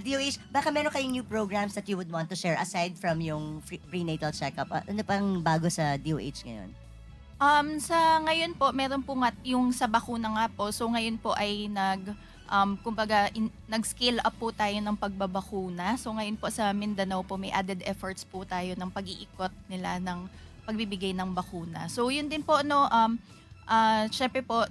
DOH, baka meron kayong new programs that you would want to share aside from yung prenatal checkup? Ano pang bago sa DOH ngayon? Sa ngayon po, meron po nga yung sa bakuna nga po. So ngayon po ay kumbaga nag-scale up po tayo ng pagbabakuna. So ngayon po sa Mindanao po may added efforts po tayo ng pag-iikot nila ng pagbibigay ng bakuna. So yun din po syempre po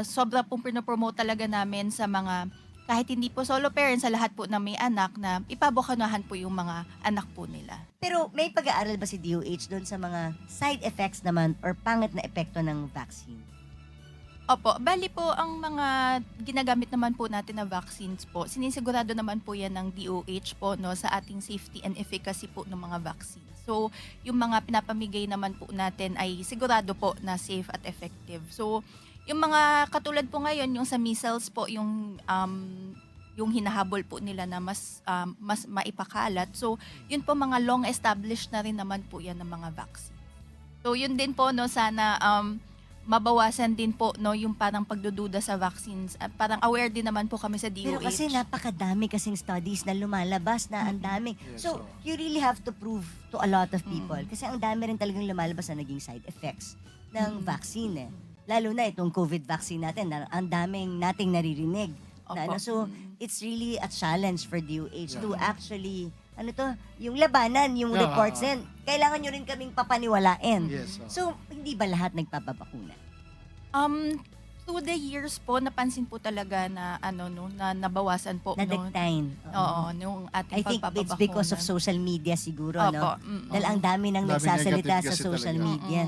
sobra pong pinopromote talaga namin sa mga kahit hindi po solo parents, sa lahat po na may anak na ipabokanuhan po yung mga anak po nila. Pero may pag-aaral ba si DOH doon sa mga side effects naman or pangit na epekto ng vaccine? Opo, bali po ang mga ginagamit naman po natin na vaccines po, sinisigurado naman po yan ng DOH po no, sa ating safety and efficacy po ng mga vaccines. So, yung mga pinapamigay naman po natin ay sigurado po na safe at effective. So, yung mga katulad po ngayon, yung sa measles po, yung hinahabol po nila na mas maipakalat. So, yun po mga long established na rin naman po yan ng mga vaccine. So, yun din po, no, sana mabawasan din po no yung parang pagdududa sa vaccines. Parang aware din naman po kami sa DOH. Pero kasi napakadami kasing studies na lumalabas na ang dami. Yes, So, you really have to prove to a lot of people. Kasi ang dami rin talagang lumalabas na naging side effects ng vaccine eh. Lalo na itong COVID vaccine natin, ang daming nating naririnig. Na, Opo. so, it's really a challenge for DOH to actually, yung labanan, yung Yeah. reports din. Kailangan nyo rin kaming papaniwalain. Yes. So, hindi ba lahat nagpapabakuna? Through the years po, napansin po talaga na na nabawasan po Na-decline. Oo, nung ating I think it's because of social media siguro, no? Opo. Dahil ang dami nang Dami nagsasalita negative sa kasi social talaga. media.